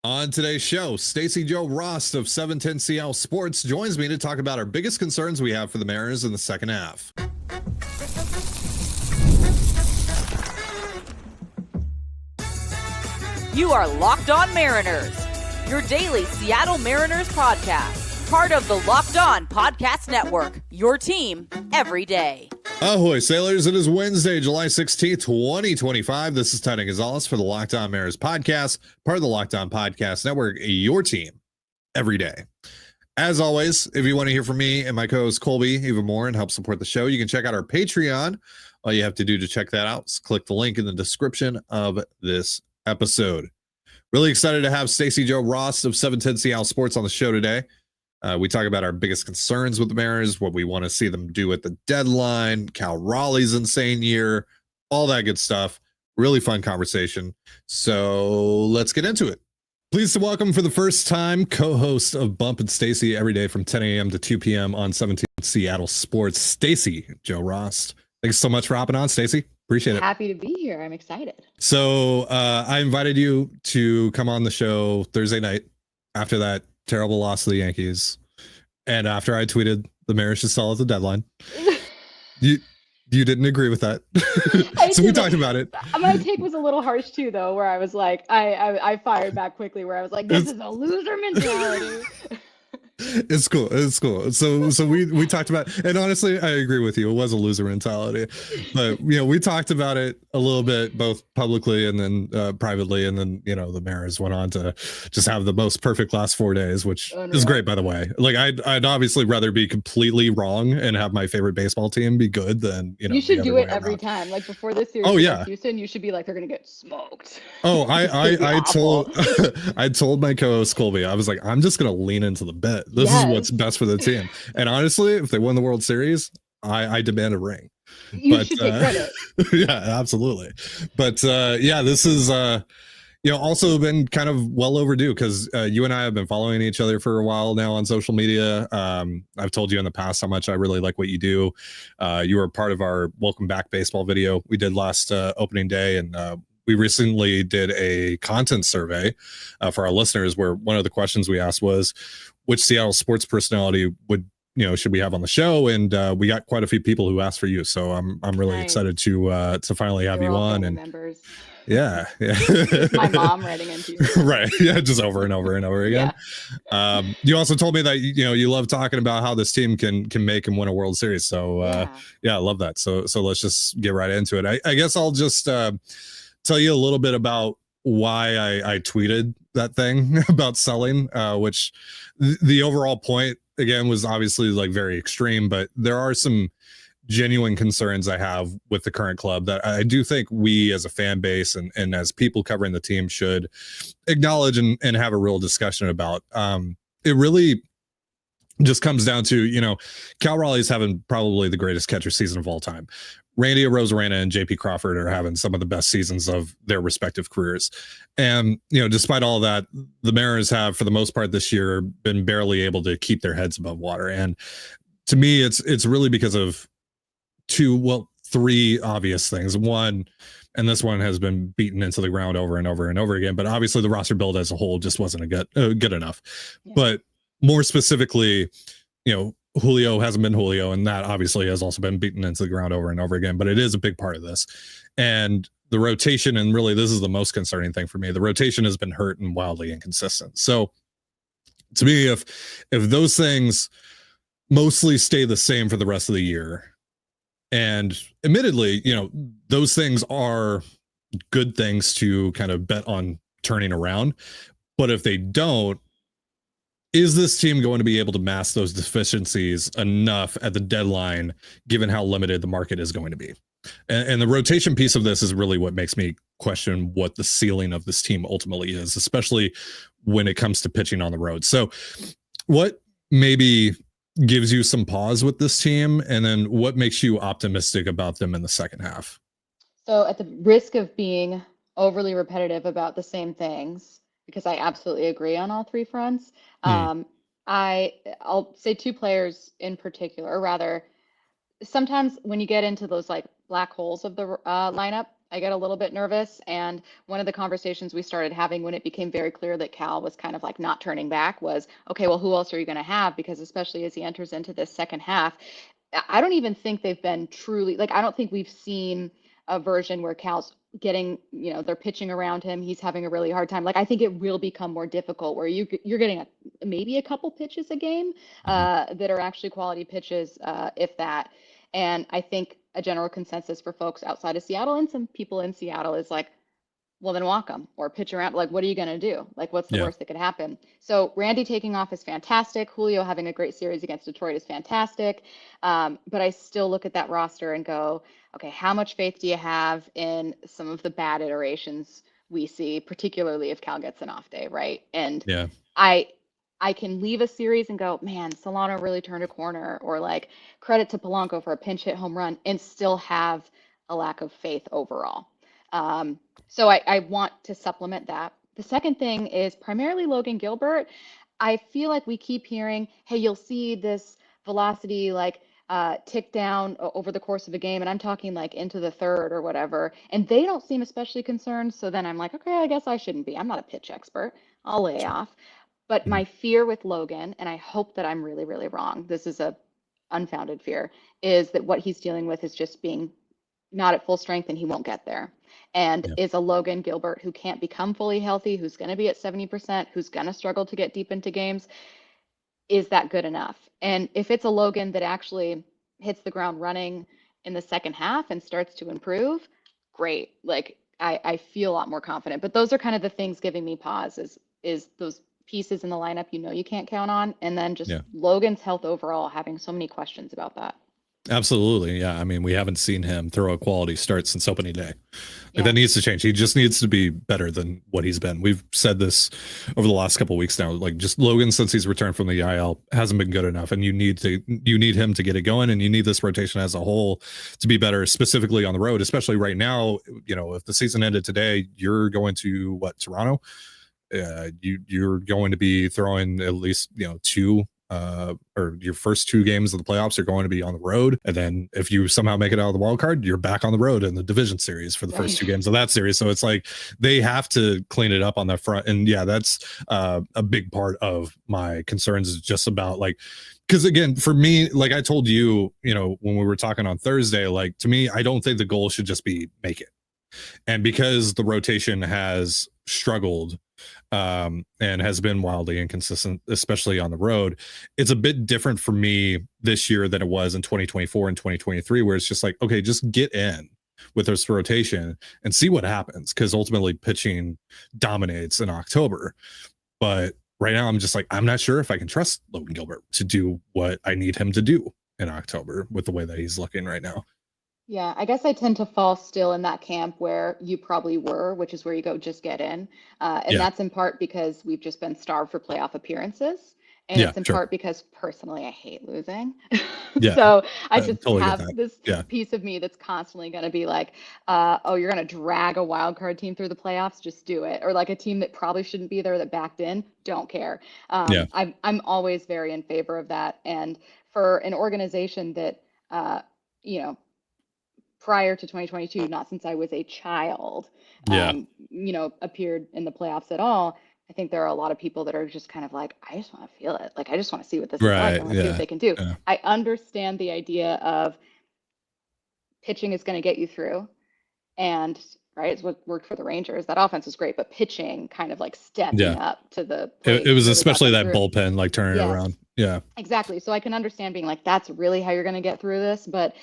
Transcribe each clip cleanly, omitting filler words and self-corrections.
On today's show, Stacy Jo Rost of 710CL Sports joins me to talk about our biggest concerns we have for the Mariners in the second half. You are Locked On Mariners, your daily Seattle Mariners podcast, part of the Locked On Podcast Network, your team every day. Ahoy, sailors. It is Wednesday, July 16th, 2025. This is Tony Gonzalez for the Locked On Mariners podcast, part of the Locked On Podcast Network, your team every day. As always, if you want to hear from me and my co-host Colby even more and help support the show, you can check out our Patreon. All you have to do to check that out is click the link in the description of this episode. Really excited to have Stacy Jo Rost of 710CL Sports on the show today. We talk about our biggest concerns with the Mariners, what we want to see them do at the deadline, Cal Raleigh's insane year, all that good stuff. Really fun conversation. So let's get into it. Pleased to welcome for the first time co-host of Bump and Stacy every day from 10 a.m. to 2 p.m. on 17 Seattle Sports, Stacy Jo Rost. Thanks so much for hopping on, Stacy. Appreciate it. Happy to be here. I'm excited. So I invited you to come on the show Thursday night after that terrible loss to the Yankees, and after I tweeted the Mariners should sell at the deadline. You didn't agree with that. So we talked about it. My take was a little harsh too, though, where I was like, I fired back quickly, where I was like, this is a loser mentality. It's cool. So we talked about, and honestly, I agree with you. It was a loser mentality, but we talked about it a little bit, both publicly and then privately, and then the Mariners went on to just have the most perfect last 4 days, which is great, by the way. Like I'd obviously rather be completely wrong and have my favorite basall team be good than you should do it every time. Like before this series, Houston, you should be like, they're gonna get smoked. Oh, I told my co-host Colby, I was like, I'm just gonna lean into the bet. This is what's best for the team. And honestly, if they win the World Series, I demand a ring. You should take credit. Yeah, absolutely. But this is also been kind of well overdue, because you and I have been following each other for a while now on social media. I've told you in the past how much I really like what you do. You were part of our Welcome Back Baseball video we did last opening day, and we recently did a content survey for our listeners, where one of the questions we asked was, which Seattle sports personality should we have on the show? And we got quite a few people who asked for you. So I'm really excited to finally have you on. And members. Yeah. My mom writing into you. Right. Yeah. Just over and over and over again. Yeah. You also told me that, you love talking about how this team can make and win a World Series. So I love that. So let's just get right into it. I guess I'll just tell you a little bit about why I tweeted that thing about selling, which the overall point, again, was obviously like very extreme, but there are some genuine concerns I have with the current club that I do think we as a fan base and as people covering the team should acknowledge and have a real discussion about. It really just comes down to, Cal Raleigh's having probably the greatest catcher season of all time. Randy Arozarena and JP Crawford are having some of the best seasons of their respective careers. And, despite all that, the Mariners have, for the most part this year, been barely able to keep their heads above water. And to me, it's really because of three obvious things. One, and this one has been beaten into the ground over and over and over again, but obviously the roster build as a whole just wasn't good enough. Yeah. But more specifically, Julio hasn't been Julio, and that obviously has also been beaten into the ground over and over again, but it is a big part of this. And the rotation, and really this is the most concerning thing for me, the rotation has been hurt and wildly inconsistent. So to me, if those things mostly stay the same for the rest of the year, and admittedly, those things are good things to kind of bet on turning around, but if they don't, is this team going to be able to mask those deficiencies enough at the deadline, given how limited the market is going to be? And the rotation piece of this is really what makes me question what the ceiling of this team ultimately is, especially when it comes to pitching on the road. So what maybe gives you some pause with this team, and then what makes you optimistic about them in the second half? So at the risk of being overly repetitive about the same things, because I absolutely agree on all three fronts. I'll say two players in particular, or rather, sometimes when you get into those like black holes of the lineup, I get a little bit nervous. And one of the conversations we started having when it became very clear that Cal was kind of like not turning back was, okay, well, who else are you going to have? Because especially as he enters into this second half, I don't even think they've been truly like, I don't think we've seen a version where Cal's getting, they're pitching around him. He's having a really hard time. Like, I think it will become more difficult where you're getting maybe a couple pitches a game that are actually quality pitches, if that. And I think a general consensus for folks outside of Seattle and some people in Seattle is like, well, then walk them or pitch around. Like, what are you going to do? Like, what's the worst that could happen? So Randy taking off is fantastic. Julio having a great series against Detroit is fantastic. But I still look at that roster and go, okay, how much faith do you have in some of the bad iterations we see, particularly if Cal gets an off day, right? And I can leave a series and go, man, Solano really turned a corner, or like credit to Polanco for a pinch hit home run, and still have a lack of faith overall. So I want to supplement that. The second thing is primarily Logan Gilbert. I feel like we keep hearing, hey, you'll see this velocity like tick down over the course of a game. And I'm talking like into the third or whatever. And they don't seem especially concerned. So then I'm like, okay, I guess I shouldn't be. I'm not a pitch expert. I'll lay off. But my fear with Logan, and I hope that I'm really, really wrong, this is a unfounded fear, is that what he's dealing with is just being not at full strength and he won't get there. And is a Logan Gilbert who can't become fully healthy, who's going to be at 70%, who's going to struggle to get deep into games. Is that good enough? And if it's a Logan that actually hits the ground running in the second half and starts to improve, great. Like I feel a lot more confident. But those are kind of the things giving me pause is those pieces in the lineup you can't count on. And then just Logan's health overall, having so many questions about that. Absolutely. Yeah. I mean, we haven't seen him throw a quality start since opening day. Like that needs to change. He just needs to be better than what he's been. We've said this over the last couple of weeks now. Like just Logan, since he's returned from the IL, hasn't been good enough. And you need him to get it going. And you need this rotation as a whole to be better, specifically on the road, especially right now. If the season ended today, you're going to Toronto. You're going to be throwing at least, two or your first two games of the playoffs are going to be on the road. And then if you somehow make it out of the wild card, you're back on the road in the division series for the first two games of that series. So it's like they have to clean it up on that front. And that's a big part of my concerns is just about like, because again, for me, like I told you, when we were talking on Thursday, like to me, I don't think the goal should just be make it. And because the rotation has struggled and has been wildly inconsistent, especially on the road, it's a bit different for me this year than it was in 2024 and 2023, where it's just like, okay, just get in with this rotation and see what happens, because ultimately pitching dominates in October. But right now I'm just like, I'm not sure if I can trust Logan Gilbert to do what I need him to do in October with the way that he's looking right now. Yeah, I guess I tend to fall still in that camp where you probably were, which is where you go, just get in. And that's in part because we've just been starved for playoff appearances. And it's in part because personally, I hate losing. So I just totally have this piece of me that's constantly going to be like, oh, you're going to drag a wild card team through the playoffs, just do it. Or like a team that probably shouldn't be there that backed in, don't care. I'm always very in favor of that. And for an organization that, prior to 2022, not since I was a child, appeared in the playoffs at all. I think there are a lot of people that are just kind of like, I just want to feel it. Like, I just want to see what this is like. I want to see what they can do. I understand the idea of pitching is going to get you through. And it's what worked for the Rangers. That offense was great, but pitching kind of like stepping up to the plate. It was especially that bullpen, like turning it around. Yeah, exactly. So I can understand being like, that's really how you're going to get through this. But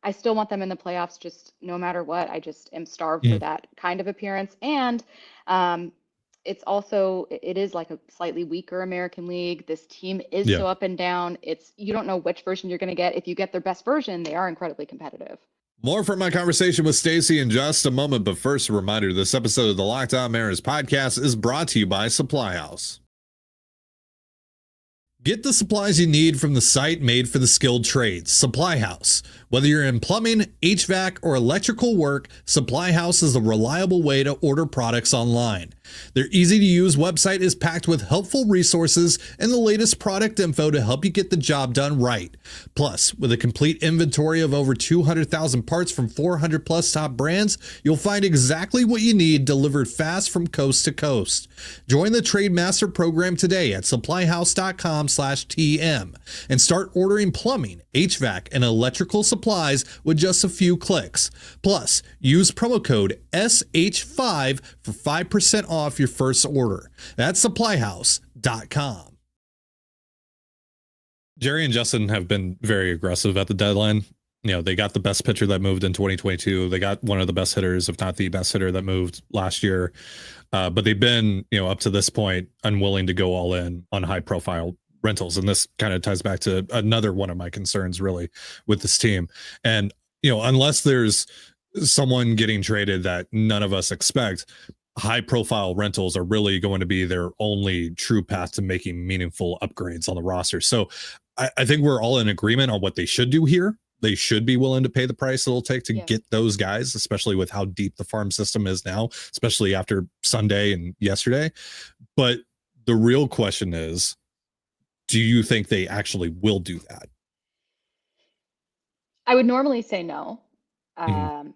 I still want them in the playoffs, just no matter what. I just am starved for that kind of appearance. And it is like a slightly weaker American League. This team is so up and down. You don't know which version you're going to get. If you get their best version, they are incredibly competitive. More from my conversation with Stacy in just a moment. But first, a reminder, this episode of the Locked On Mariners podcast is brought to you by Supply House. Get the supplies you need from the site made for the skilled trades, Supply House. Whether you're in plumbing, HVAC, or electrical work, Supply House is a reliable way to order products online. Their easy-to-use website is packed with helpful resources and the latest product info to help you get the job done right. Plus, with a complete inventory of over 200,000 parts from 400 plus top brands, you'll find exactly what you need delivered fast from coast to coast. Join the Trade Master program today at supplyhouse.com/TM and start ordering plumbing, HVAC, and electrical supplies with just a few clicks. Plus, use promo code SH5 for 5% off your first order. That's supplyhouse.com. Jerry and Justin have been very aggressive at the deadline. You know, they got the best pitcher that moved in 2022. They got one of the best hitters, if not the best hitter that moved last year. But they've been, you know, up to this point, unwilling to go all in on high profile rentals. And this kind of ties back to another one of my concerns really with this team. And, you know, unless there's someone getting traded that none of us expect, high profile rentals are really going to be their only true path to making meaningful upgrades on the roster. So I think we're all in agreement on what they should do here. They should be willing to pay the price it'll take to get those guys, especially with how deep the farm system is now, especially after Sunday and yesterday. But the real question is, do you think they actually will do that? I would normally say no. Mhm.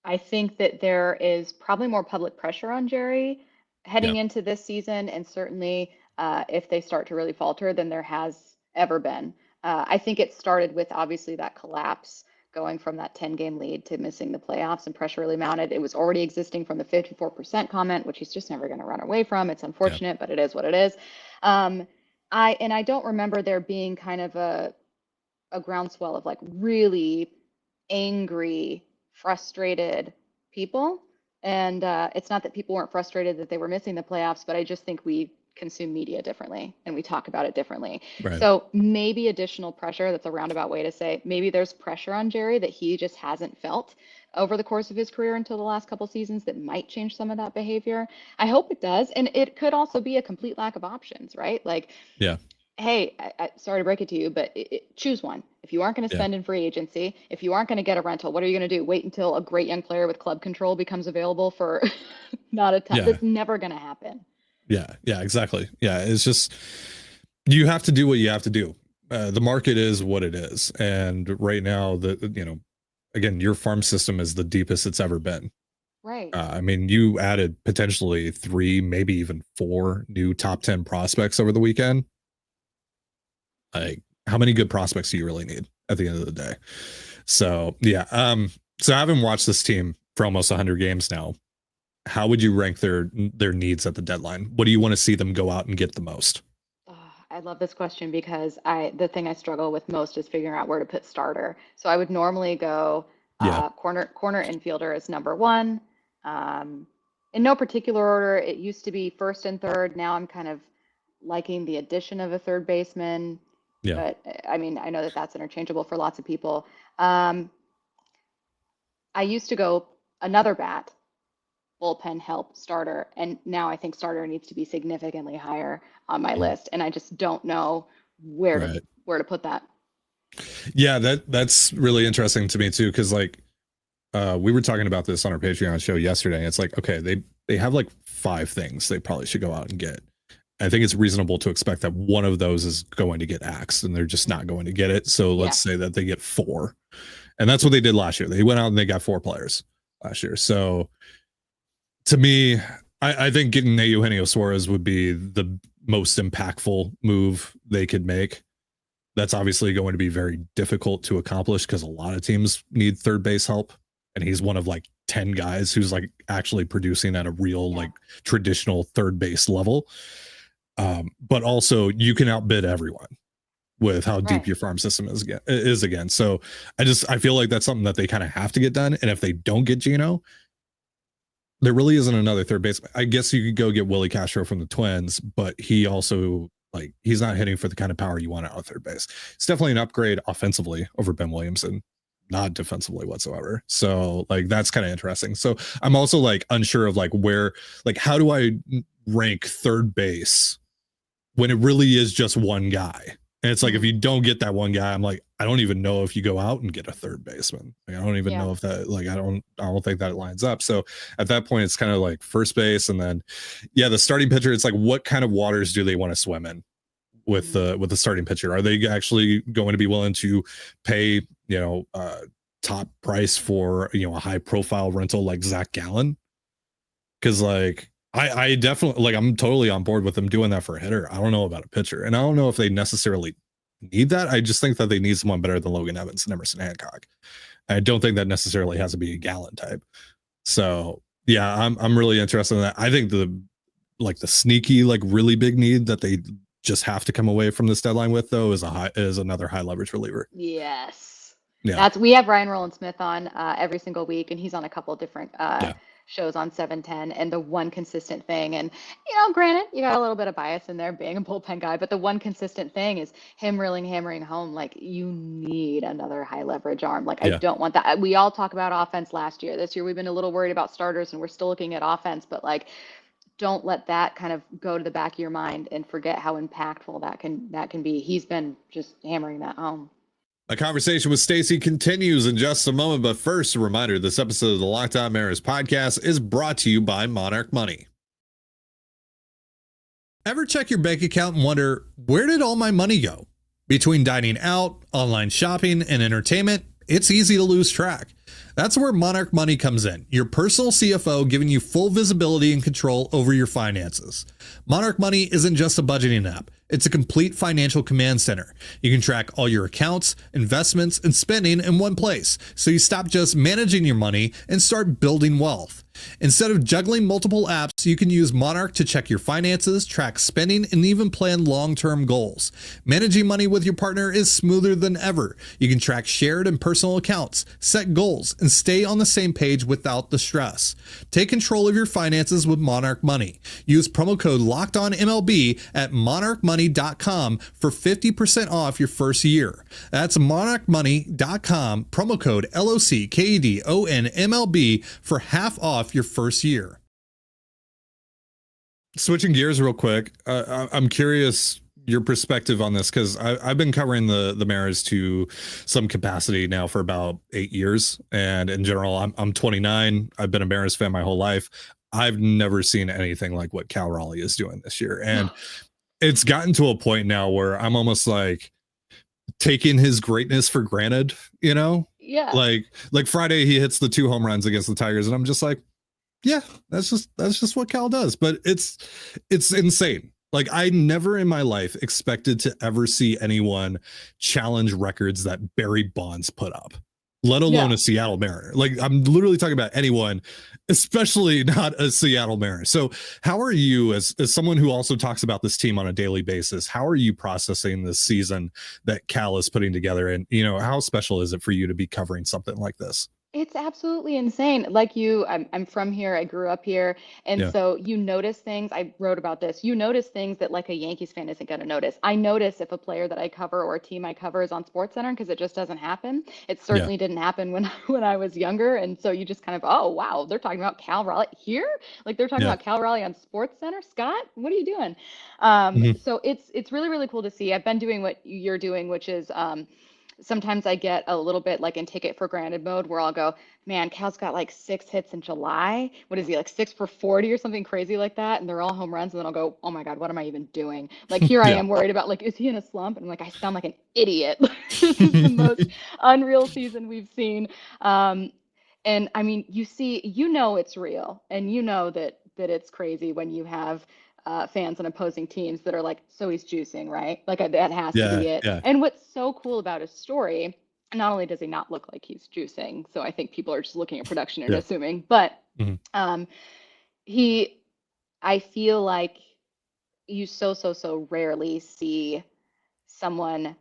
I think that there is probably more public pressure on Jerry heading into this season, and certainly if they start to really falter than there has ever been. I think it started with obviously that collapse going from that 10-game lead to missing the playoffs, and pressure really mounted. It was already existing from the 54% comment, which he's just never going to run away from. It's unfortunate, but it is what it is. I don't remember there being kind of a groundswell of like really angry, frustrated people. And it's not that people weren't frustrated that they were missing the playoffs, but I just think we consume media differently and we talk about it differently. Right. So maybe additional pressure, that's a roundabout way to say, maybe there's pressure on Jerry that he just hasn't felt over the course of his career until the last couple seasons that might change some of that behavior. I hope it does. And it could also be a complete lack of options, right? Like, hey, sorry to break it to you, but choose one. If you aren't going to spend in free agency, if you aren't going to get a rental, what are you going to do? Wait until a great young player with club control becomes available for not a ton? That's never going to happen. Yeah, exactly. Yeah, it's just, you have to do what you have to do. The market is what it is. And right now, again, your farm system is the deepest it's ever been. Right. I mean, you added potentially 3, maybe even 4 new top 10 prospects over the weekend. Like, how many good prospects do you really need at the end of the day? So, so having watched this team for almost 100 games now, how would you rank their needs at the deadline? What do you want to see them go out and get the most? I love this question because the thing I struggle with most is figuring out where to put starter. So I would normally go corner infielder is number 1. In no particular order. It used to be first and third. Now I'm kind of liking the addition of a third baseman. But I mean, I know that that's interchangeable for lots of people. I used to go another bat, bullpen, help, starter, and now I think starter needs to be significantly higher on my list, and I just don't know where to put that. Yeah, that's really interesting to me too, because like we were talking about this on our Patreon show yesterday. It's like, okay, they have like 5 things they probably should go out and get. I think it's reasonable to expect that one of those is going to get axed and they're just not going to get it. So let's say that they get 4. And that's what they did last year. They went out and they got 4 players last year. So to me, I think getting Eugenio Suarez would be the most impactful move they could make. That's obviously going to be very difficult to accomplish because a lot of teams need third base help. And he's one of like 10 guys who's like actually producing at a real like traditional third base level. But also you can outbid everyone with how deep your farm system is again. So I feel like that's something that they kind of have to get done. And if they don't get Gino, there really isn't another third baseman. I guess you could go get Willie Castro from the Twins, but he also he's not hitting for the kind of power you want out of third base. It's definitely an upgrade offensively over Ben Williamson, not defensively whatsoever. So like, that's kind of interesting. So I'm also like unsure of like where, like, how do I rank third base when it really is just one guy And it's like, if you don't get that one guy, I'm like, I don't even know if you go out and get a third baseman. Like, I don't even know if that, like, I don't think that lines up. So at that point, it's kind of like first base. And then, the starting pitcher, it's like, what kind of waters do they want to swim in with the starting pitcher? Are they actually going to be willing to pay, top price for, a high profile rental like Zach Gallen? Because like, I definitely, like, I'm totally on board with them doing that for a hitter. I don't know about a pitcher, and I don't know if they necessarily need that. I just think that they need someone better than Logan Evans and Emerson Hancock. I don't think that necessarily has to be a Gallen type. So yeah, I'm really interested in that. I think the sneaky, like, really big need that they just have to come away from this deadline with, though, is another high leverage reliever. Yes. Yeah. We have Ryan Roland Smith on every single week, and he's on a couple of different shows on 710. And the one consistent thing, and granted, you got a little bit of bias in there being a bullpen guy, but the one consistent thing is him really hammering home, like, you need another high leverage arm. Like, I don't want that. We all talk about offense last year. This year, we've been a little worried about starters, and we're still looking at offense, but like, don't let that kind of go to the back of your mind and forget how impactful that can be. He's been just hammering that home. A conversation with Stacy continues in just a moment, but first, a reminder, this episode of the Locked On Mariners podcast is brought to you by Monarch Money. Ever check your bank account and wonder, where did all my money go? Between dining out, online shopping, and entertainment, it's easy to lose track. That's where Monarch Money comes in, your personal CFO giving you full visibility and control over your finances. Monarch Money isn't just a budgeting app. It's a complete financial command center. You can track all your accounts, investments, and spending in one place, so you stop just managing your money and start building wealth. Instead of juggling multiple apps, you can use Monarch to check your finances, track spending, and even plan long-term goals. Managing money with your partner is smoother than ever. You can track shared and personal accounts, set goals, and stay on the same page without the stress. Take control of your finances with Monarch Money. Use promo code LOCKEDONMLB at monarchmoney.com for 50% off your first year. That's monarchmoney.com, promo code LOCKEDONMLB for half off your first year. Switching gears real quick, I'm curious your perspective on this, because I've been covering the Mariners to some capacity now for about 8 years, and in general, I'm 29. I've been a Mariners fan my whole life. I've never seen anything like what Cal Raleigh is doing this year, and it's gotten to a point now where I'm almost like taking his greatness for granted. Yeah. Like Friday, he hits the 2 home runs against the Tigers, and I'm just like, yeah, that's just what Cal does. But it's insane. Like, I never in my life expected to ever see anyone challenge records that Barry Bonds put up, let alone a Seattle Mariner. Like, I'm literally talking about anyone, especially not a Seattle Mariner. So how are you, as someone who also talks about this team on a daily basis, how are you processing this season that Cal is putting together? And, how special is it for you to be covering something like this? It's absolutely insane. Like you, I'm from here. I grew up here. And so you notice things. I wrote about this. You notice things that like a Yankees fan isn't going to notice. I notice if a player that I cover or a team I cover is on SportsCenter, because it just doesn't happen. It certainly didn't happen when I was younger. And so you just kind of, oh, wow, they're talking about Cal Raleigh here? Like, they're talking about Cal Raleigh on SportsCenter? Scott, what are you doing? So it's really, really cool to see. I've been doing what you're doing, which is sometimes I get a little bit like in take it for granted mode, where I'll go, man, Cal's got like 6 hits in July. What is he, like 6 for 40 or something crazy like that? And they're all home runs. And then I'll go, oh my God, what am I even doing? Like, here I am worried about, like, is he in a slump? And I'm like, I sound like an idiot. This is the most unreal season we've seen. And I mean, it's real, and that it's crazy when you have fans on opposing teams that are like, so he's juicing, right? Like, that has to be it. Yeah. And what's so cool about his story, not only does he not look like he's juicing, so I think people are just looking at production and assuming, but I feel like you so rarely see someone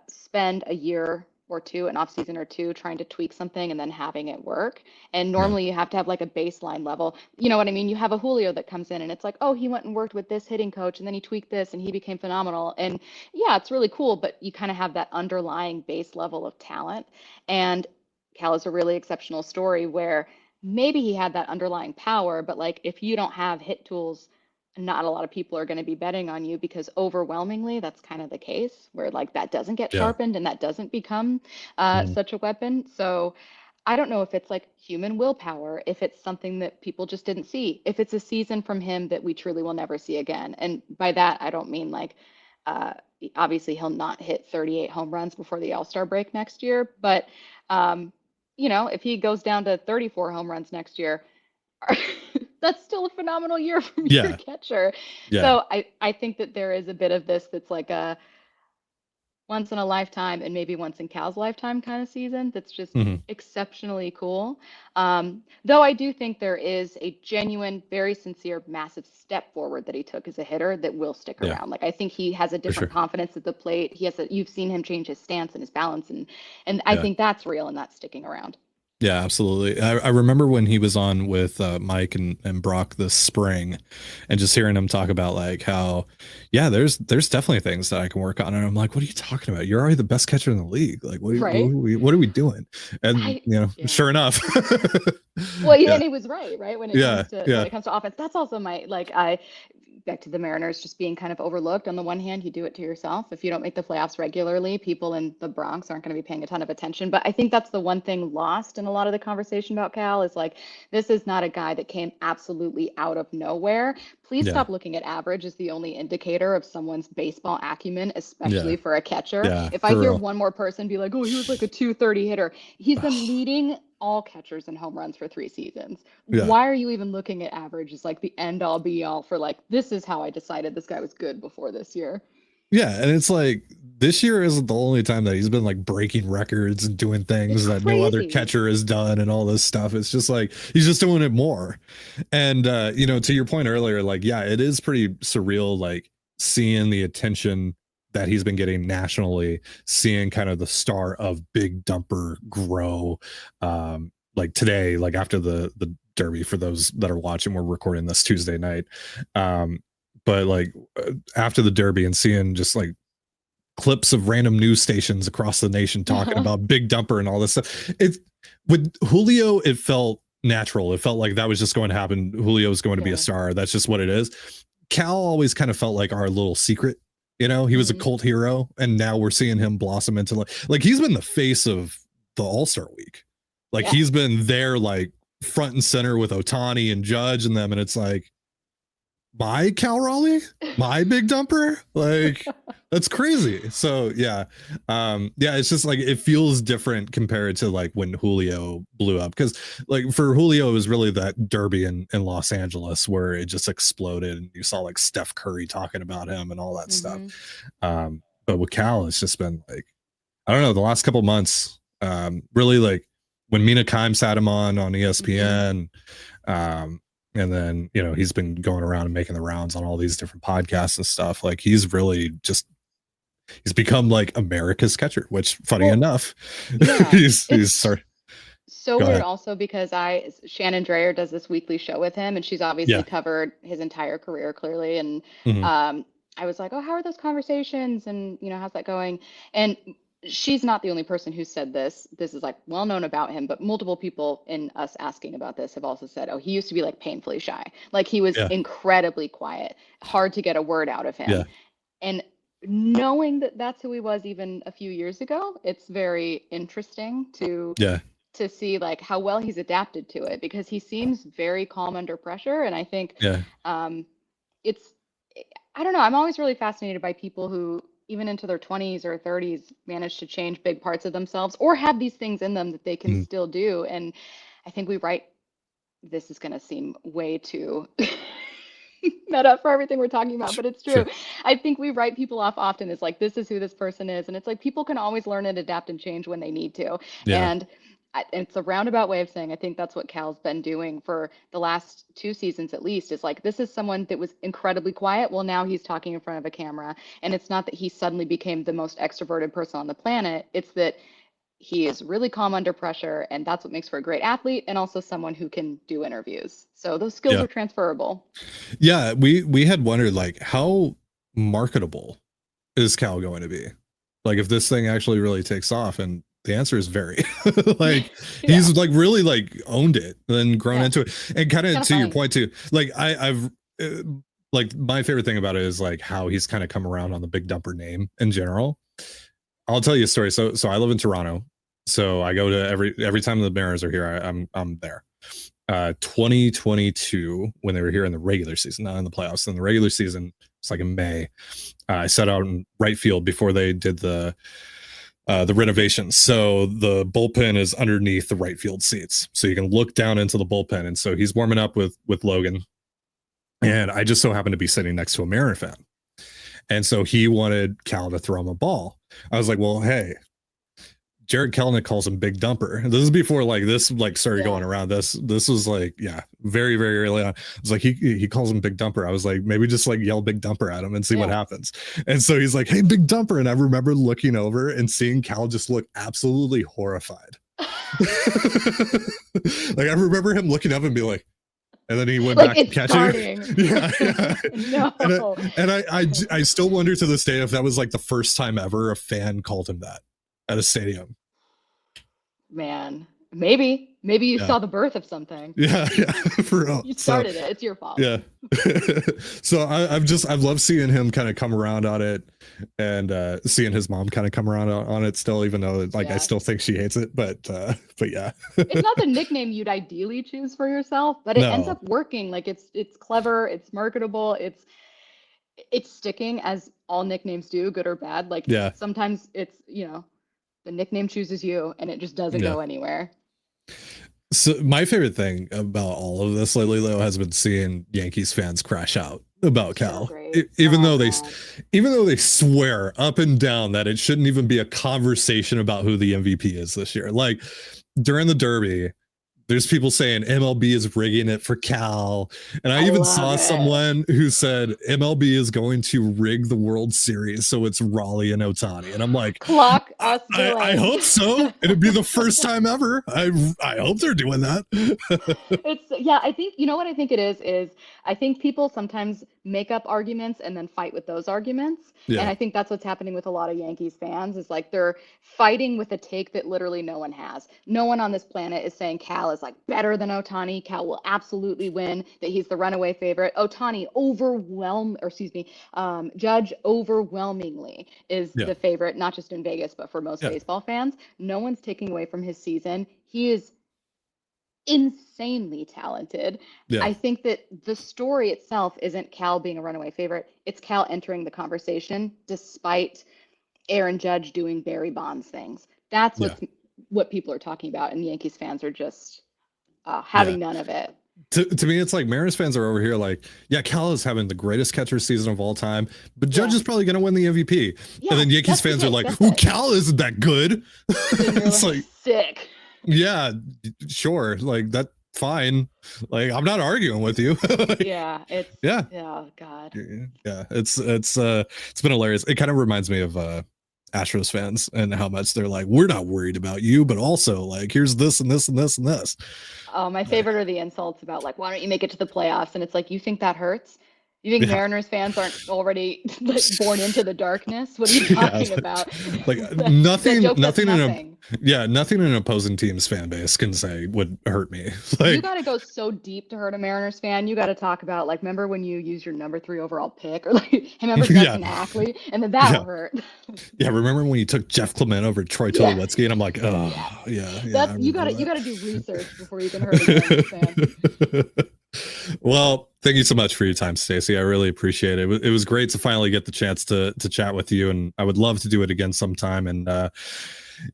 spend a year or two, an off season or two, trying to tweak something and then having it work. And normally you have to have like a baseline level. You know what I mean? You have a Julio that comes in and it's like, oh, he went and worked with this hitting coach and then he tweaked this and he became phenomenal. And yeah, it's really cool, but you kind of have that underlying base level of talent. And Cal is a really exceptional story where maybe he had that underlying power, but like, if you don't have hit tools not a lot of people are going to be betting on you, because overwhelmingly that's kind of the case where like that doesn't get Yeah. sharpened and that doesn't become Mhm. such a weapon. So I don't know if it's like human willpower, if it's something that people just didn't see, if it's a season from him that we truly will never see again. And by that, I don't mean like, uh, obviously he'll not hit 38 home runs before the All-Star break next year, but um, if he goes down to 34 home runs next year, that's still a phenomenal year from your Yeah. catcher. Yeah. So I think that there is a bit of this that's like a once in a lifetime and maybe once in Cal's lifetime kind of season that's just Mhm. exceptionally cool. Though I do think there is a genuine, very sincere, massive step forward that he took as a hitter that will stick Yeah, around. Like I think he has a for different sure. confidence at the plate. You've seen him change his stance and his balance, and I Yeah. think that's real and that's sticking around. Yeah, absolutely. I remember when he was on with Mike and Brock this spring, and just hearing him talk about like how, yeah, there's definitely things that I can work on, and I'm like, what are you talking about? You're already the best catcher in the league. Like, Right? what are we doing? And Yeah. sure enough, Well, yeah, and he was right when it yeah, comes to yeah, offense. That's also my like I back to the Mariners just being kind of overlooked. On the one hand, you do it to yourself. If you don't make the playoffs regularly, people in the Bronx aren't going to be paying a ton of attention. But I think that's the one thing lost in a lot of the conversation about Cal is like this is not a guy that came absolutely out of nowhere. Please yeah, stop looking at average as the only indicator of someone's baseball acumen, yeah, especially for a catcher. yeah, If I for hear real. one more person be like, "Oh, he was like a 230 hitter," he's been leading all catchers in home runs for 3 seasons. Yeah. Why are you even looking at average as like the end all be all for like, this is how I decided this guy was good before this year? Yeah, and it's like this year isn't the only time that he's been like breaking records and doing It's things that no other crazy. catcher has done and all this stuff. It's just like he's just doing it more. And to your point earlier, like, yeah, it is pretty surreal, like seeing the attention that he's been getting nationally, seeing kind of the star of Big Dumper grow. Like today, like after the Derby, for those that are watching, we're recording this Tuesday night. But like after the Derby and seeing just like clips of random news stations across the nation talking about Big Dumper and all this stuff. It with Julio, it felt natural. It felt like that was just going to happen. Julio is going to be a Yeah. star. That's just what it is. Cal always kind of felt like our little secret. He was a Hmm. cult hero, and now we're seeing him blossom into like he's been the face of the All-Star week. Like Yeah. he's been there like front and center with Otani and Judge and them, and it's like my Cal Raleigh, my Big Dumper, like that's crazy. So yeah, it's just like it feels different compared to like when Julio blew up, because like for Julio it was really that Derby in Los Angeles where it just exploded and you saw like Steph Curry talking about him and all that stuff. Hmm. But with Cal, it's just been like, I don't know, the last couple months, really like when Mina Kimes had him on Hmm. ESPN. And then he's been going around and making the rounds on all these different podcasts and stuff. Like he's become like America's catcher, which funny Well, enough, yeah, he's it's sorry. so Go weird ahead. also because Shannon Drayer does this weekly show with him, and she's obviously Yeah. covered his entire career clearly. And Mhm. I was like, oh, how are those conversations? And how's that going? And she's not the only person who said this. This is like well known about him, but multiple people in us asking about this have also said, oh, he used to be like painfully shy. Like he was Yeah. incredibly quiet, hard to get a word out of Yeah. him. And knowing that that's who he was even a few years ago, it's very interesting Yeah. to see like how well he's adapted to it, because he seems very calm under pressure. And I think Yeah. um, it's I don't know, I'm always really fascinated by people who even into their 20s or 30s manage to change big parts of themselves or have these things in them that they can Mhm. still do. And I think we write this is going to seem way too meta for everything we're talking about, but it's true. Sure. I think we write people off often as like, this is who this person is. And it's like people can always learn and adapt and change when they need to. Yeah. And it's a roundabout way of saying I think that's what Cal's been doing for the last 2 seasons at least, is like, this is someone that was incredibly quiet. Well, now he's talking in front of a camera. And it's not that he suddenly became the most extroverted person on the planet. It's that he is really calm under pressure, and that's what makes for a great athlete and also someone who can do interviews. So those skills Yeah. are transferable. Yeah. We had wondered like how marketable is Cal going to be? Like if this thing actually really takes off, and the answer is very. Like Yeah. he's like really like owned it and grown Yeah. into it. And kind It's of kind of to your funny. point too, like I've like my favorite thing about it is like how he's kind of come around on the Big Dumper name in general. I'll tell you a story. So I live in Toronto, so I go to every time the Mariners are here. I'm there. 2022, when they were here in the regular season, not in the playoffs. In the regular season, it's like in May. I sat out in right field before they did the renovations. So the bullpen is underneath the right field seats, so you can look down into the bullpen. And so he's warming up with Logan, and I just so happened to be sitting next to a Mariner fan, and so he wanted Cal to throw him a ball. I was like, well, hey, Jared Kelenic calls him Big Dumper. This is before like this like started going around. This was like, yeah, very, very early on. It's like he calls him Big Dumper. I was like, maybe just like yell Big Dumper at him and see what happens. And so he's like, hey, Big Dumper. And I remember looking over and seeing Cal just look absolutely horrified. Like I remember him looking up and be like, and then he went like back and catching it. Yeah. No. And I still wonder to this day if that was like the first time ever a fan called him that at a stadium. Man, maybe you saw the birth of something. Yeah, for real. You started it. It's your fault. Yeah. So I've loved seeing him kind of come around on it, and seeing his mom kind of come around on it still, even though like I still think she hates it, but yeah. It's not the nickname you'd ideally choose for yourself, but it ends up working. Like it's clever, it's marketable, it's sticking, as all nicknames do, good or bad. Like sometimes it's, the nickname chooses you and it just doesn't go anywhere. So my favorite thing about all of this lately, though, has been seeing Yankees fans crash out about Cal, even though they swear up and down that it shouldn't even be a conversation about who the MVP is this year. Like during the Derby, there's people saying MLB is rigging it for Cal. And I even saw someone who said MLB is going to rig the World Series so it's Raleigh and Otani. And I'm like, clock us. I hope so. It'd be the first time ever. I hope they're doing that. I think, what I think it is I think people sometimes make up arguments and then fight with those arguments. And I think that's what's happening with a lot of Yankees fans, is like they're fighting with a take that literally no one has. No one on this planet is saying Cal is like better than Otani. Cal will absolutely win, that he's the runaway favorite. Otani Judge overwhelmingly is the favorite, not just in Vegas, but for most baseball fans. No one's taking away from his season. He is insanely talented. I think that the story itself isn't Cal being a runaway favorite. It's Cal entering the conversation despite Aaron Judge doing Barry Bonds things. That's what people are talking about, and Yankees fans are just having none of it. To me, it's like Mariners fans are over here like, Cal is having the greatest catcher season of all time, but Judge is probably going to win the MVP. And then Yankees fans are like, Cal isn't that good. It's like sick. Yeah, sure. Like that, fine. Like I'm not arguing with you. Oh God. Yeah, it's been hilarious. It kind of reminds me of Astros fans and how much they're like, we're not worried about you, but also like here's this and this and this and this. Oh, my favorite are the insults about like, why don't you make it to the playoffs? And it's like, you think that hurts? You think Mariners fans aren't already like born into the darkness? What are you talking about? Like nothing in an opposing team's fan base can say would hurt me. Like, you got to go so deep to hurt a Mariners fan. You got to talk about like, remember when you used your number 3 overall pick, or like, remember Justin Ackley, and then that will hurt. Remember when you took Jeff Clement over Troy Tulowitzki, and I'm like, you got to do research before you can hurt a Mariners fan. Well, thank you so much for your time, Stacy. I really appreciate it. It was great to finally get the chance to chat with you, and I would love to do it again sometime. And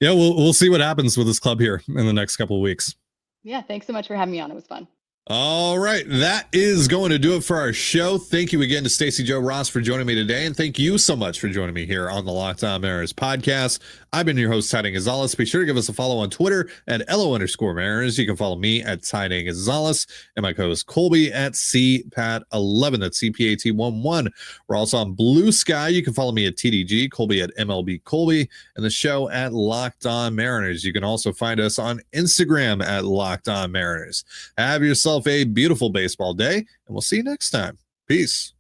we'll see what happens with this club here in the next couple of weeks. Yeah, thanks so much for having me on. It was fun. All right, that is going to do it for our show. Thank you again to Stacy Jo Rost for joining me today, and thank you so much for joining me here on the Locked On Mariners podcast. I've been your host, Tiding Gonzalez. Be sure to give us a follow on Twitter at @LO_Mariners. You can follow me at Tiding Gonzalez and my co-host Colby at CPAT11. That's CPAT11. We're also on Blue Sky. You can follow me at TDG, Colby at MLB Colby, and the show at Locked On Mariners. You can also find us on Instagram at Locked On Mariners. Have yourself a beautiful baseball day, and we'll see you next time. Peace.